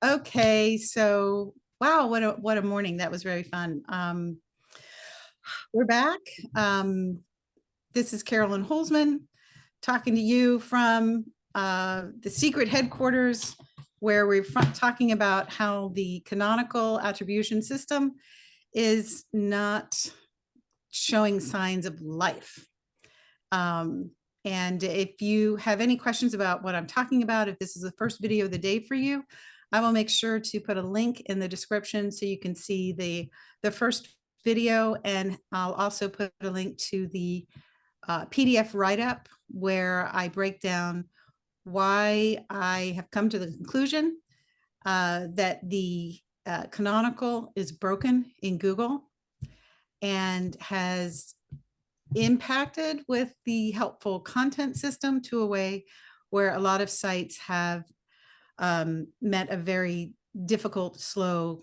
Okay, so wow, what a morning. That was very fun. We're back. Um, this is Carolyn Holzman talking to you from the secret headquarters where we're talking about how the canonical attribution system is not showing signs of life. Um, and if you have any questions about what I'm talking about, if this is the first video of the day for you, I will make sure to put a link in the description so you can see the first video, and I'll also put a link to the PDF write-up where I break down why I have come to the conclusion that the canonical is broken in Google and has impacted with the helpful content system to a way where a lot of sites have met a very difficult, slow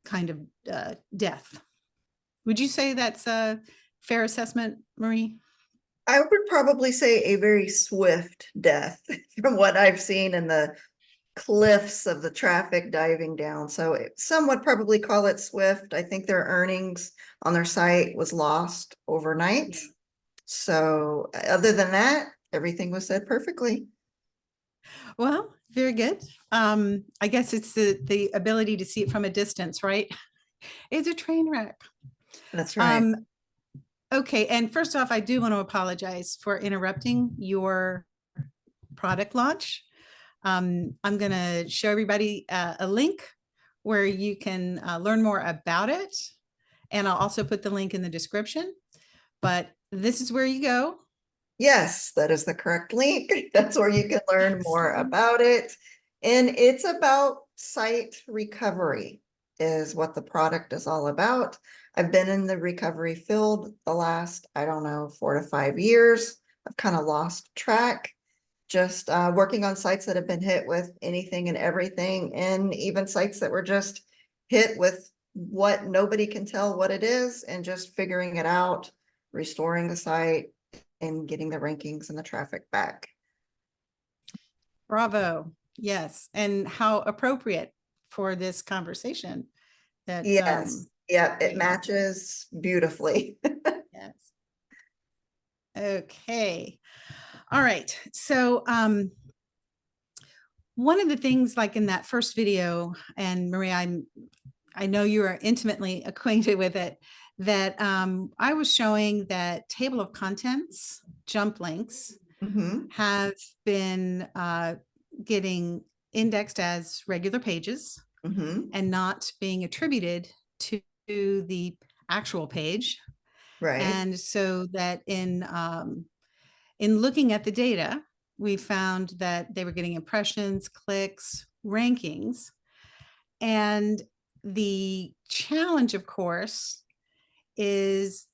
kind of death. Would you say that's a fair assessment, Marie? I would probably say a very swift death from what I've seen in the cliffs of the traffic diving down. So some would probably call it swift. I think their earnings on their site was lost overnight. Yeah. So other than that, everything was said perfectly. Well, very good. I guess it's the ability to see it from a distance, right? It's a train wreck. That's right. Um, okay, and first off, I do want to apologize for interrupting your product launch. I'm going to show everybody a link where you can learn more about it. And I'll also put the link in the description. But this is where you go. Yes, that is the correct link. That's where you can learn more about it. And it's about site recovery is what the product is all about. I've been in the recovery field the last, I don't know, 4 to 5 years. I've kind of lost track, just working on sites that have been hit with anything and everything, and even sites that were just hit with what nobody can tell what it is, and just figuring it out, restoring the site, and getting the rankings and the traffic back. Bravo. Yes. And how appropriate for this conversation that Yes. Yeah, it yeah. matches beautifully. Yes. Okay. All right. So one of the things, like in that first video, and Maria, I know you are intimately acquainted with it, that I was showing that table of contents jump links have been getting indexed as regular pages and not being attributed to the actual page. Right. And so that in looking at the data, we found that they were getting impressions, clicks, rankings. And the challenge, of course, is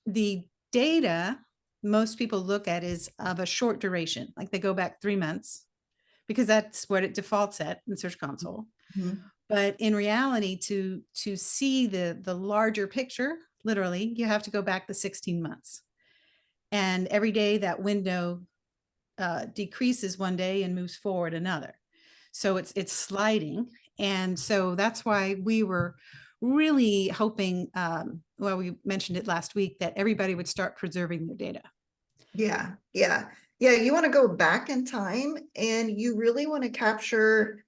the data most people look at is of a short duration, like they go back 3 months, because that's what it defaults at in Search Console. But in reality, to see the larger picture, literally, you have to go back the 16 months. And every day that window decreases one day and moves forward another. So it's sliding. And so that's why we were really hoping, well, we mentioned it last week, that everybody would start preserving their data. Yeah, yeah. Yeah, you want to go back in time, and you really want to capture,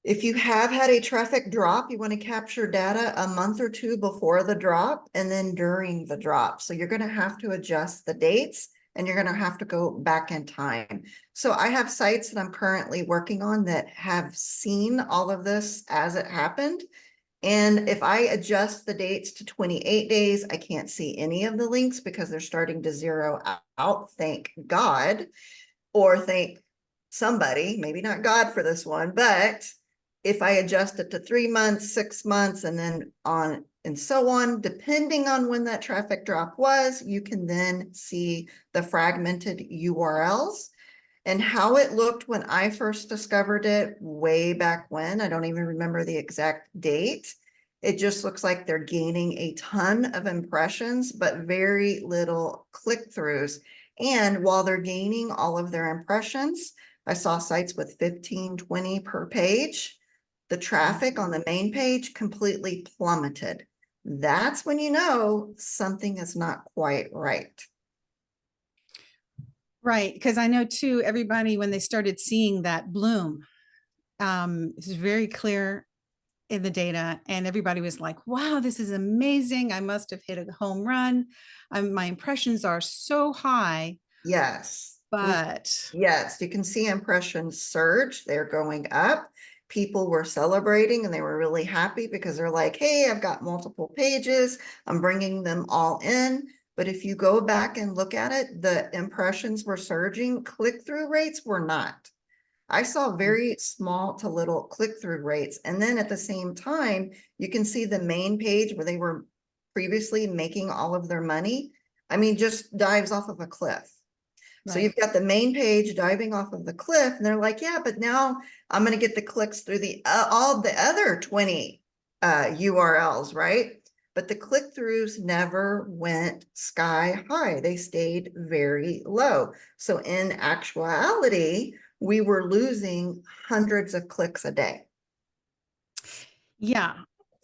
if you have had a traffic drop, you want to capture data a month or two before the drop and then during the drop. So you're going to have to adjust the dates, and you're going to have to go back in time. So I have sites that I'm currently working on that have seen all of this as it happened. And if I adjust the dates to 28 days, I can't see any of the links because they're starting to zero out. Thank God, or thank somebody, maybe not God for this one, but if I adjust it to 3 months, 6 months, and then on and so on, depending on when that traffic drop was, you can then see the fragmented URLs. And how it looked when I first discovered it way back when, I don't even remember the exact date. It just looks like they're gaining a ton of impressions, but very little click-throughs. And while they're gaining all of their impressions, I saw sites with 15, 20 per page. the traffic on the main page completely plummeted. That's when you know something is not quite right. Right, because I know too, everybody, when they started seeing that bloom, it's very clear in the data, and everybody was like, wow, this is amazing. I must have hit a home run. My impressions are so high, Yes. but Yes, you can see impressions surge. They're going up. People were celebrating and they were really happy because they're like, hey, I've got multiple pages. I'm bringing them all in. But if you go back and look at it, the impressions were surging. Click-through rates were not. I saw very small to little click-through rates. And then at the same time, you can see the main page where they were previously making all of their money. I mean, just dives off of a cliff. So right. you've got the main page diving off of the cliff, and they're like, yeah, but now I'm going to get the clicks through the all the other 20 URLs, right? But the click-throughs never went sky high. They stayed very low. So in actuality, we were losing hundreds of clicks a day. Yeah.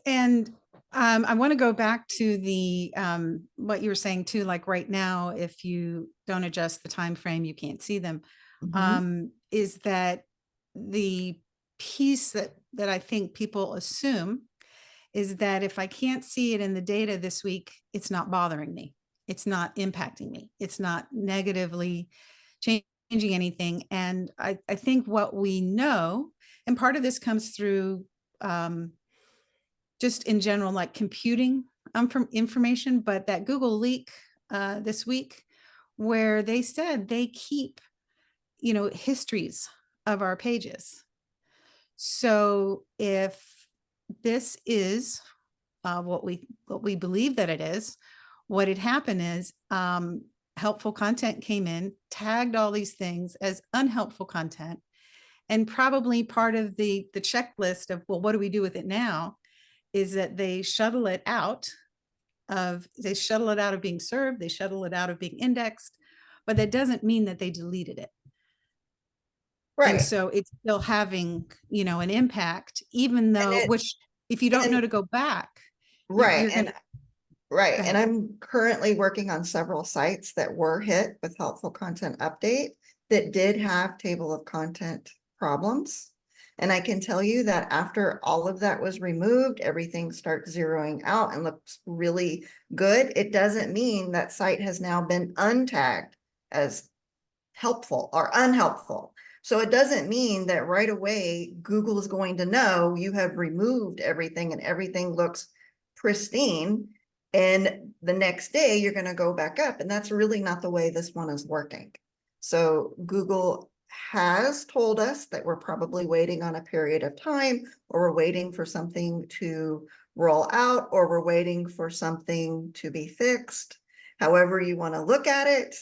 And I want to go back to the what you were saying too, like right now, if you don't adjust the time frame, you can't see them. Is that the piece that I think people assume is that if I can't see it in the data this week, it's not bothering me. It's not impacting me. It's not negatively changing anything. And I think what we know, and part of this comes through just in general, like computing from information, but that Google leak this week, where they said they keep, histories of our pages. So if this is what we believe that it is, what had happened is helpful content came in, tagged all these things as unhelpful content, and probably part of the checklist of, well, what do we do with it now, is that they shuttle it out of being served, they shuttle it out of being indexed, but that doesn't mean that they deleted it. And Right. so it's still having, an impact, even though, which if you don't know to go back, Right. you're going to. Right. And I'm currently working on several sites that were hit with helpful content update that did have table of content problems. And I can tell you that after all of that was removed, everything starts zeroing out and looks really good. It doesn't mean that site has now been untagged as helpful or unhelpful. So it doesn't mean that right away Google is going to know you have removed everything and everything looks pristine. And the next day you're going to go back up. And that's really not the way this one is working. So Google has told us that we're probably waiting on a period of time, or we're waiting for something to roll out, or we're waiting for something to be fixed. However you want to look at it,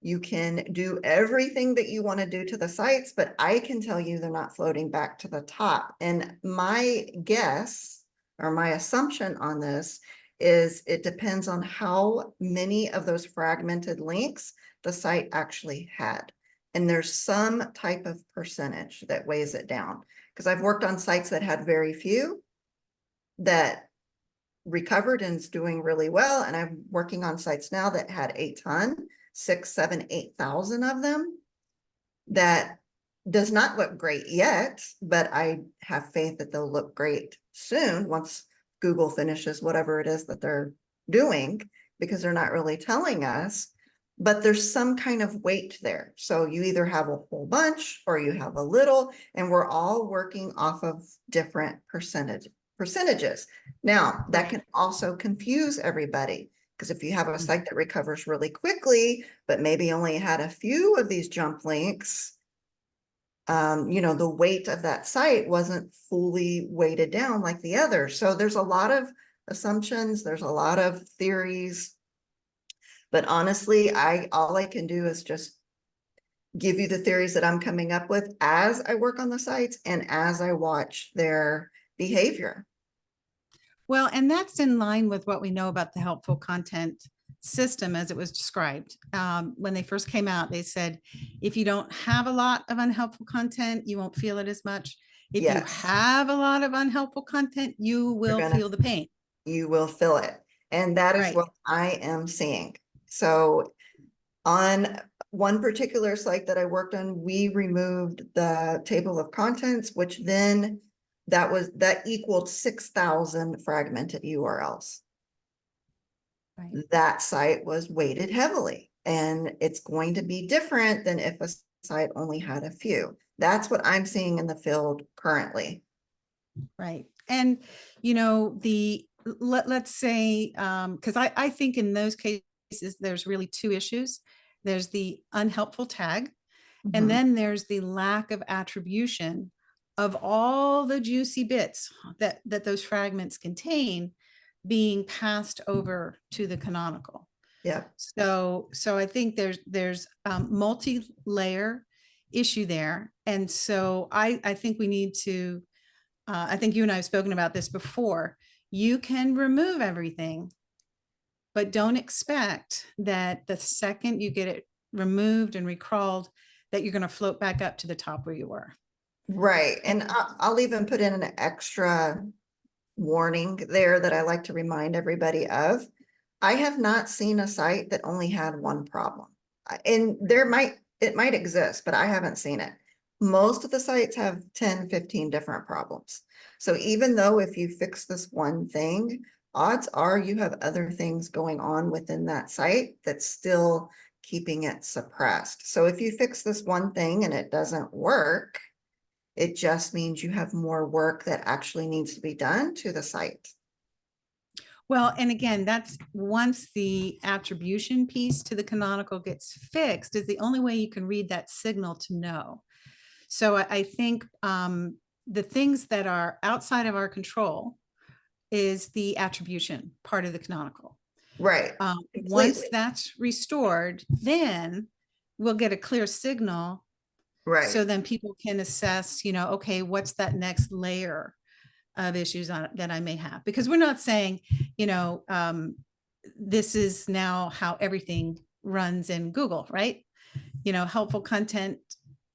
you can do everything that you want to do to the sites, but I can tell you they're not floating back to the top. And my guess or my assumption on this is it depends on how many of those fragmented links the site actually had. And there's some type of percentage that weighs it down. Because I've worked on sites that had very few that recovered and is doing really well. And I'm working on sites now that had a ton, 6, 7, 8,000 of them. That does not look great yet, but I have faith that they'll look great soon once Google finishes whatever it is that they're doing, because they're not really telling us, but there's some kind of weight there. So you either have a whole bunch or you have a little, and we're all working off of different percentages. Now, that can also confuse everybody, because if you have a site that recovers really quickly, but maybe only had a few of these jump links, the weight of that site wasn't fully weighted down like the other. So there's a lot of assumptions, there's a lot of theories, but honestly, all I can do is just give you the theories that I'm coming up with as I work on the sites and as I watch their behavior. Well, and that's in line with what we know about the helpful content system as it was described. When they first came out, they said, if you don't have a lot of unhelpful content, you won't feel it as much. If you Yes, have a lot of unhelpful content, you you're will gonna, feel the pain. you will feel it. And that is Right. what I am seeing. So on one particular site that I worked on, we removed the table of contents, which then that equaled 6,000 fragmented URLs. Right. That site was weighted heavily, and it's going to be different than if a site only had a few. That's what I'm seeing in the field currently. Right. And, let's say, because I think in those cases, there's really two issues. There's the unhelpful tag, and Mhm. then there's the lack of attribution of all the juicy bits that those fragments contain being passed over to the canonical. Yeah, So I think there's multi-layer issue there. And so I think we need to, I think you and I have spoken about this before. You can remove everything, but don't expect that the second you get it removed and recrawled, that you're going to float back up to the top where you were. right. And I'll even put in an extra warning there that I like to remind everybody of. I have not seen a site that only had one problem. And it might exist, but I haven't seen it. Most of the sites have 10, 15 different problems. So even though if you fix this one thing, odds are you have other things going on within that site that's still keeping it suppressed. So if you fix this one thing and it doesn't work, it just means you have more work that actually needs to be done to the site. Well, and again, that's once the attribution piece to the canonical gets fixed, is the only way you can read that signal to know. So I think the things that are outside of our control is the attribution part of the canonical. Right. Once Completely. that's restored, then we'll get a clear signal. So Right. then people can assess, okay, what's that next layer of issues that I may have? Because we're not saying, this is now how everything runs in Google, right? Helpful content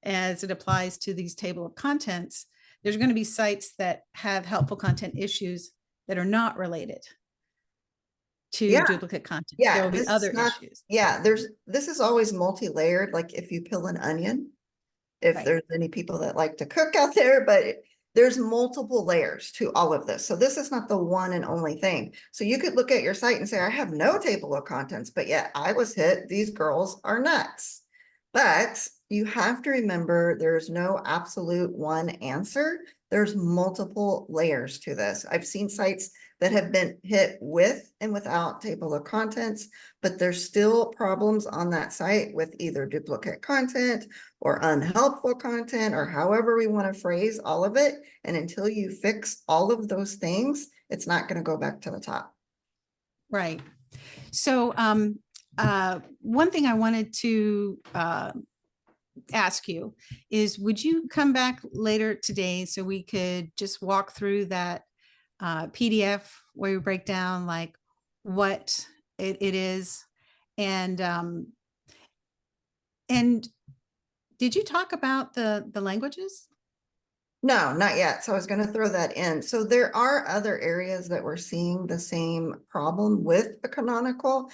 as it applies to these table of contents, there's going to be sites that have helpful content issues that are not related to Yeah. duplicate content. There Yeah. will be This is other not, issues. yeah, this is always multi-layered. Like if you peel an onion, if Right. there's any people that like to cook out there, but there's multiple layers to all of this. So this is not the one and only thing. So you could look at your site and say, I have no table of contents, but yet I was hit. These girls are nuts. But you have to remember there's no absolute one answer. There's multiple layers to this. I've seen sites that have been hit with and without table of contents, but there's still problems on that site with either duplicate content or unhelpful content, or however we want to phrase all of it. And until you fix all of those things, it's not going to go back to the top. Right. So one thing I wanted to ask you is, would you come back later today so we could just walk through that PDF where we break down like what it is, and and did you talk about the languages? No, not yet. So I was going to throw that in. So there are other areas that we're seeing the same problem with the canonical,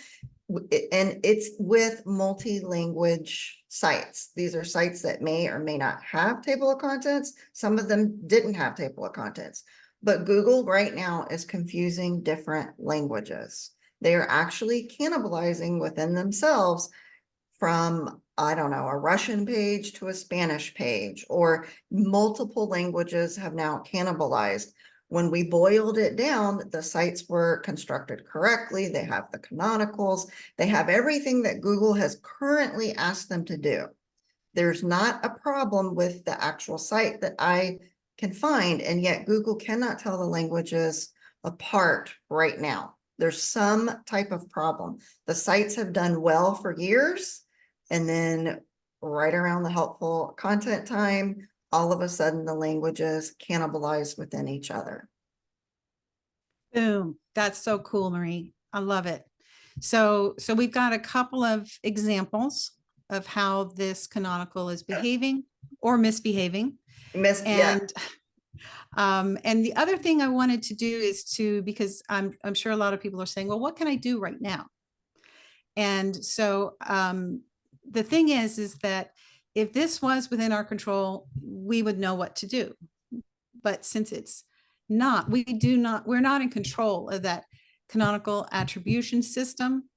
and it's with multi-language sites. These are sites that may or may not have table of contents. Some of them didn't have table of contents, but Google right now is confusing different languages. They are actually cannibalizing within themselves from, I don't know, a Russian page to a Spanish page, or multiple languages have now cannibalized. When we boiled it down, the sites were constructed correctly. They have the canonicals. They have everything that Google has currently asked them to do. There's not a problem with the actual site that I can find, and yet Google cannot tell the languages apart right now. There's some type of problem. The sites have done well for years, and then right around the helpful content time, all of a sudden the languages cannibalize within each other. Boom. That's so cool, Marie. I love it. So we've got a couple of examples of how this canonical is behaving or misbehaving. Yeah, And And the other thing I wanted to do is because I'm sure a lot of people are saying, well, what can I do right now? And so the thing is that if this was within our control, we would know what to do. But since it's not, we're not in control of that canonical attribution system.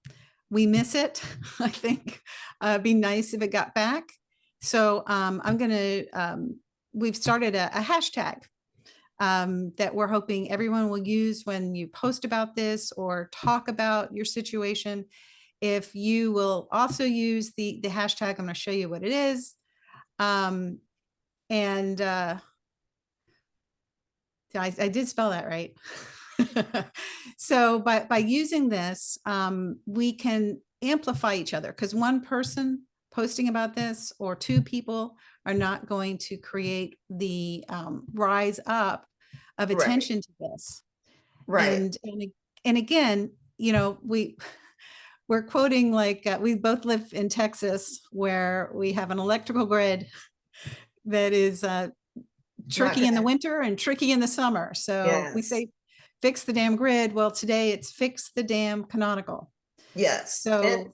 We miss it. I think it'd be nice if it got back. So we've started a hashtag that we're hoping everyone will use when you post about this or talk about your situation. If you will also use the hashtag, I'm going to show you what it is. And I did spell that right. So by using this, we can amplify each other, because one person posting about this or two people are not going to create the rise up of Right. attention to this. Right. And again, you know, we're quoting like we both live in Texas, where we have an electrical grid that is tricky in the winter and tricky in the summer. So we Yes. say, fix the damn grid. Well, today it's fix the damn canonical. Yes. So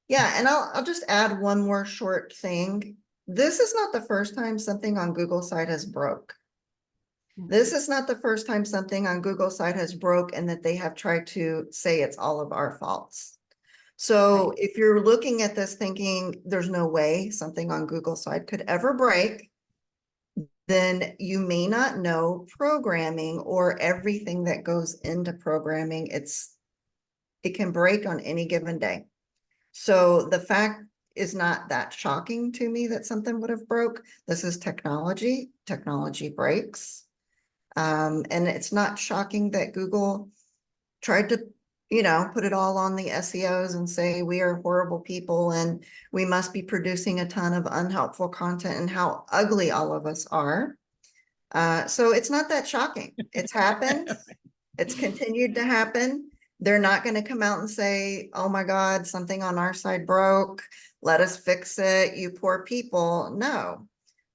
yeah, and I'll just add one more short thing. This is not the first time something on Google site has broke. This is not the first time something on Google site has broke and that they have tried to say it's all of our faults. So if you're looking at this thinking there's no way something on Google site could ever break, then you may not know programming or everything that goes into programming. It can break on any given day. So the fact is not that shocking to me that something would have broke. This is technology. Technology breaks. And it's not shocking that Google tried to, put it all on the SEOs and say we are horrible people and we must be producing a ton of unhelpful content and how ugly all of us are. So it's not that shocking. It's happened. It's continued to happen. They're not going to come out and say, oh my God, something on our side broke. Let us fix it, you poor people. No.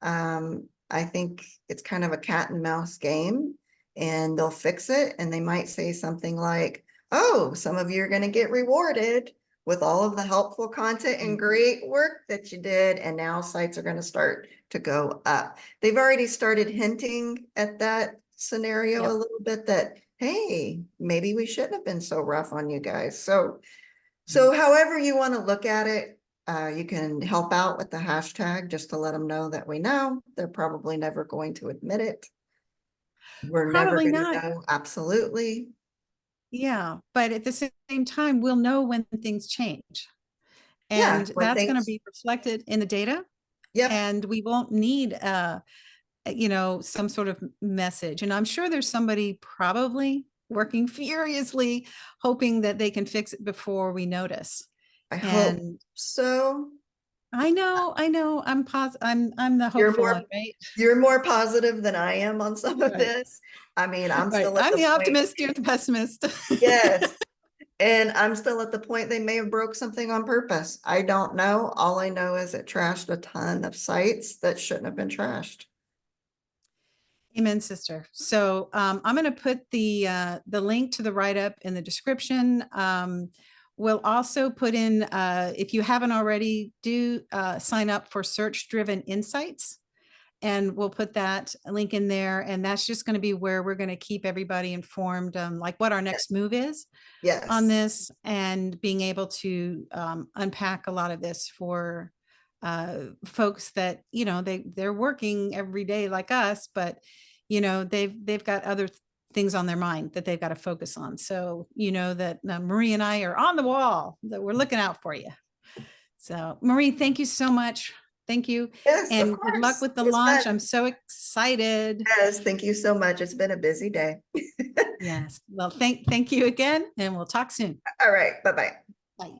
I think it's kind of a cat and mouse game, and they'll fix it. And they might say something like, oh, some of you are going to get rewarded with all of the helpful content and great work that you did. And now sites are going to start to go up. They've already started hinting at that scenario a little bit, that, hey, maybe we shouldn't have been so rough on you guys. So however you want to look at it, you can help out with the hashtag just to let them know that we know. They're probably never going to admit it. We're never probably going to not. know. Absolutely. Yeah. But at the same time, we'll know when things change. Yeah. And that's going to be reflected in the data. Yep. And we won't need some sort of message. And I'm sure there's somebody probably working furiously, hoping that they can fix it before we notice. I hope so. I know. I'm the hopeful one, right? You're more positive than I am on some of this. I mean, I'm still at I'm the point. optimist, you're the pessimist. Yes. And I'm still at the point they may have broke something on purpose. I don't know. All I know is it trashed a ton of sites that shouldn't have been trashed. Amen, sister. So I'm going to put the link to the write-up in the description. We'll also put in, if you haven't already, do sign up for search-driven insights. And we'll put that link in there. And that's just going to be where we're going to keep everybody informed, like what our next move is on this, and being able to unpack a lot of this for folks that, they're working every day like us, but, they've got other things on their mind that they've got to focus on. So, that Marie and I are on the wall, that we're looking out for you. So Marie, thank you so much. Thank you. Yes, and good luck with the launch. I'm so excited. Yes, thank you so much. It's been a busy day. Yes. Well, thank you again, and we'll talk soon. All right. Bye-bye. Bye.